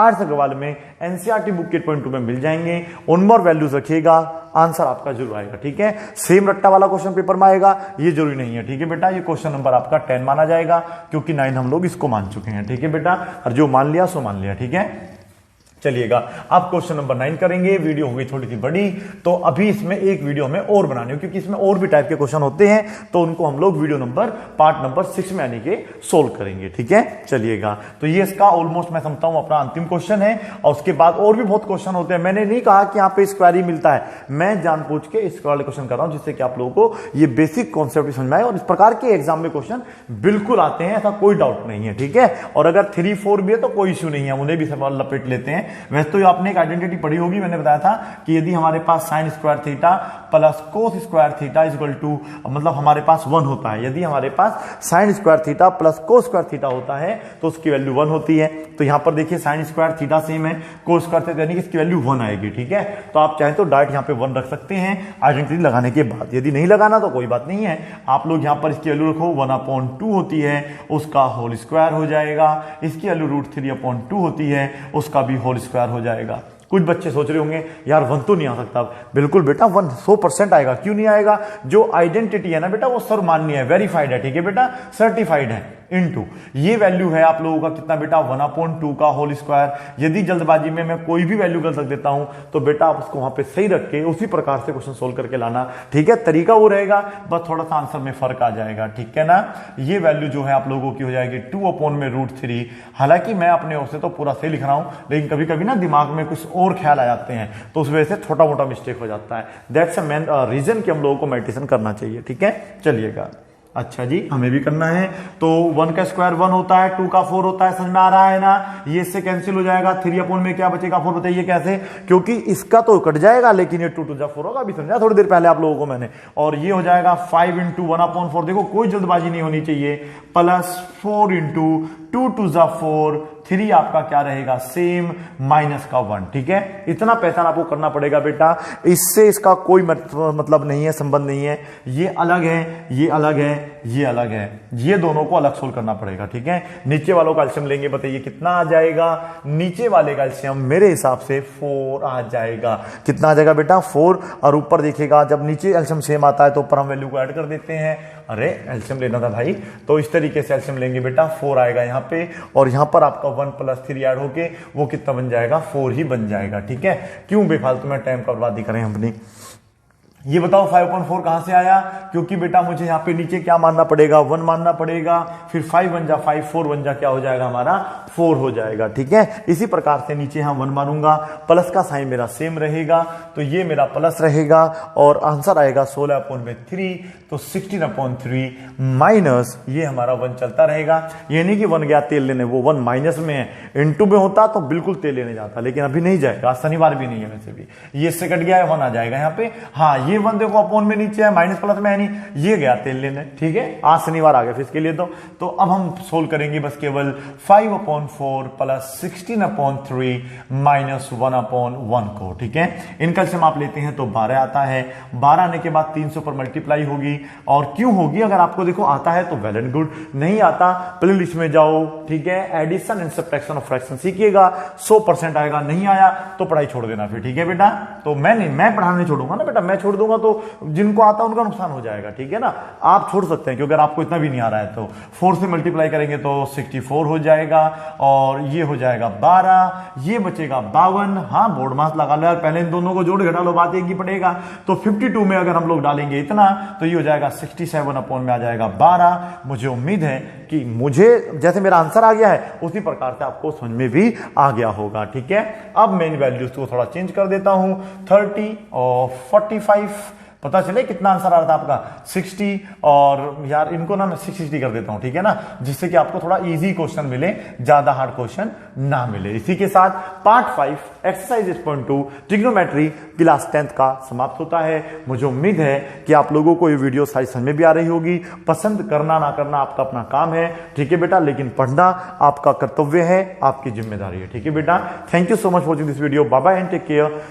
Speaker 1: RS अग्रवाल में NCERT बुक के 8.2 में मिल जाएंगे। उनमें और वैल्यूज रखिएगा, आंसर आपका जरूर आएगा। ठीक है, सेम रट्टा वाला क्वेश्चन पेपर में आएगा ये जरूरी नहीं है। ठीक है बेटा, ये क्वेश्चन नंबर आपका 10 माना जाएगा क्योंकि 9 हम लोग इसको मान चुके हैं। ठीक है बेटा, और जो मान लिया सो मान लिया। ठीक है, चलिएगा अब क्वेश्चन नंबर 9 करेंगे। वीडियो हो गई थोड़ी सी बड़ी, तो अभी इसमें एक वीडियो हमें और बनानी हो, क्योंकि इसमें और भी टाइप के क्वेश्चन होते हैं, तो उनको हम लोग वीडियो नंबर पार्ट नंबर 6 में आने के सोल्व करेंगे। ठीक है, चलिएगा, तो ये इसका ऑलमोस्ट मैं समझता हूं अपना अंतिम क्वेश्चन है, और उसके बाद और भी बहुत क्वेश्चन होते हैं। मैंने नहीं कहा कि यहाँ पे स्क्वायर ही मिलता है, मैं जानबूझ के स्क्वायर वाले क्वेश्चन कर रहा हूं जिससे कि आप लोगों को ये बेसिक कॉन्सेप्ट समझ में आए, और इस प्रकार के एग्जाम में क्वेश्चन बिल्कुल आते हैं, ऐसा कोई डाउट नहीं है। ठीक है, और अगर 3 4 भी है तो कोई इश्यू नहीं है, उन्हें भी सवाल लपेट लेते हैं, वैसे तो आपने एक आइडेंटिटी पढ़ी होगी, मैंने बताया था कि यदि हमारे पास sine square theta plus cos square theta is equal to, मतलब हमारे पास 1 होता है। यदि हमारे पास sine square theta plus cos square theta होता है तो उसकी वैल्यू 1 होती है। तो यहां पर देखिए साइन स्क्वायर थीटा सेम है, कोस स्क्वायर थीटा यानी कि इसकी वैल्यू 1 आएगी। ठीक है, तो आप चाहें तो डायरेक्ट यहां पे 1 रख सकते हैं आइडेंटिटी लगाने के बाद। यदि नहीं लगाना तो कोई बात नहीं है, आप लोग यहां पर इसकी वैल्यू रखो 1/2 होती है, उसका होल स्क्वायर हो जाएगा। इसकी वैल्यू √3/2 होती है, उसका भी होल स्क्वायर हो जाएगा। कुछ बच्चे सोच रहे होंगे यार 1 तो नहीं आ सकता। बिल्कुल बेटा 1 100% आएगा, क्यों नहीं आएगा? जो आइडेंटिटी है ना बेटा वो सर्वमान्य है, वेरीफाइड है। ठीक है बेटा, सर्टिफाइड है। इनटू ये वैल्यू है आप लोगों का कितना बेटा 1/2 का होल स्क्वायर। यदि जल्दबाजी में मैं कोई भी वैल्यू गलत रख देता हूं तो बेटा आप उसको वहां पे सही रख के उसी प्रकार से क्वेश्चन सोल्व करके लाना। ठीक है, तरीका वो रहेगा, बस थोड़ा सा आंसर में फर्क आ जाएगा। ठीक है ना, ये वैल्यू जो है आप लोगों की हो जाएगी 2/√3। हालांकि मैं अपने ओर से तो पूरा सही लिख रहा हूं, लेकिन कभी कभी ना दिमाग में कुछ और ख्याल आ जाते हैं तो उस वजह से छोटा मोटा मिस्टेक हो जाता है। दैट्स अ मेन रीजन कि हम लोगों को मेडिटेशन करना चाहिए। ठीक है, चलिएगा। अच्छा जी, हमें भी करना है। तो 1 का स्क्वायर 1 होता है, 2 का 4 होता है, समझ में आ रहा है ना? ये इससे कैंसिल हो जाएगा, 3 में क्या बचेगा 4। बताइए कैसे? क्योंकि इसका तो कट जाएगा लेकिन ये 2 2 4 होगा, अभी समझा थोड़ी देर पहले आप लोगों को मैंने। और ये हो जाएगा 5 × 1/4। देखो कोई जल्दबाजी नहीं होनी चाहिए, प्लस 4 × 2 2 4, 3 आपका क्या रहेगा सेम, माइनस का 1। ठीक है, इतना पैसा आपको करना पड़ेगा बेटा, इससे इसका कोई मतलब नहीं है, संबंध नहीं है। ये अलग है, ये अलग है, ये अलग है, ये दोनों को अलग सोल्व करना पड़ेगा। ठीक है, नीचे वालों का एलसीएम लेंगे, बताइए कितना आ जाएगा? नीचे वाले का एलसीएम मेरे हिसाब से 4 आ जाएगा। कितना आ जाएगा बेटा? 4। और ऊपर देखिएगा जब नीचे एलसीएम सेम आता है तो ऊपर हम वैल्यू को ऐड कर देते हैं। अरे एलसीएम लेना था भाई, तो इस तरीके से एलसीएम लेंगे बेटा, 4 आएगा यहाँ पे, और यहाँ पर आपका 1 + 3 ऐड होके वो कितना बन जाएगा? 4 ही बन जाएगा। ठीक है, क्यों बेफालतू में टाइम का बर्बादी करें अपनी। ये बताओ 5/4 कहां से आया? क्योंकि बेटा मुझे यहां पे नीचे क्या मानना पड़ेगा? 1 मानना पड़ेगा, फिर 5 बन जा 5, 4 बन जा क्या हो जाएगा हमारा? 4 हो जाएगा। ठीक है, इसी प्रकार से नीचे यहां 1 मानूंगा, प्लस का साइन मेरा सेम रहेगा तो ये मेरा प्लस रहेगा, और आंसर आएगा 16/3, तो 16/3 माइनस ये हमारा 1 चलता रहेगा। ये नहीं कि 1 गया तेल लेने, वो 1 माइनस में है, इनटू में होता तो बिल्कुल तेल लेने जाता, लेकिन अभी नहीं जाएगा, शनिवार भी नहीं है वैसे भी। ये इससे कट गया है, 1 आ जाएगा यहाँ पे। हाँ, ये 1 देखो अपोन में नीचे है, माइनस प्लस में है नहीं, ये गया तेल लेने। ठीक है, आज शनिवार आ गया फिर इसके लिए। तो अब हम सोल्व करेंगे बस केवल 5/4 प्लस 16/3 माइनस 1/1 को। ठीक है, इनका से आप लेते हैं तो 12 आता है। 12 आने के बाद 300 पर मल्टीप्लाई होगी, और क्यों होगी? अगर आपको देखो आता है तो वेल एंड गुड, नहीं आता प्ले लिस्ट में जाओ। ठीक है, addition and subtraction of fraction सीखिएगा, 100% आएगा। नहीं आया तो पढ़ाई छोड़ देना फिर। ठीक है बेटा, तो मैं पढ़ाना नहीं छोड़ूंगा ना बेटा, मैं छोड़ दूंगा तो जिनको आता है उनका नुकसान हो जाएगा। ठीक है ना, आप छोड़ सकते हैं क्योंकि अगर आपको इतना भी नहीं आ रहा है तो 4 से मल्टीप्लाई करेंगे तो 64 हो जाएगा, और ये हो जाएगा 12, ये बचेगा 52। हाँ, बोर्ड मास लगा लो यार, पहले इन दोनों को जोड़ घटा लो, बात एक ही पड़ेगा। तो 52 में अगर हम लोग डालेंगे इतना तो ये हो जाएगा 67 में आ जाएगा 12। मुझे उम्मीद है कि मुझे जैसे मेरा आंसर आ गया है उसी प्रकार से आपको समझ में भी आ गया होगा। ठीक है, अब मैं इन वैल्यूज को थोड़ा चेंज कर देता हूं, 30 और 45। पता चले कितना आंसर आ रहा था आपका? 60, और यार इनको ना मैं 660 कर देता हूं। ठीक है ना, जिससे कि आपको थोड़ा इजी क्वेश्चन मिले, ज्यादा हार्ड क्वेश्चन ना मिले। इसी के साथ part 5 exercise 8.2 trigonometry class 10th का समाप्त होता है। मुझे उम्मीद है कि आप लोगों को ये वीडियो सारी समझ में भी आ रही होगी। पसंद करना ना करना आपका अपना काम है। ठीक है बेटा, लेकिन पढ़ना आपका कर्तव्य है, आपकी जिम्मेदारी है। ठीक है बेटा, thank you so much for watching this video. Bye bye and take care.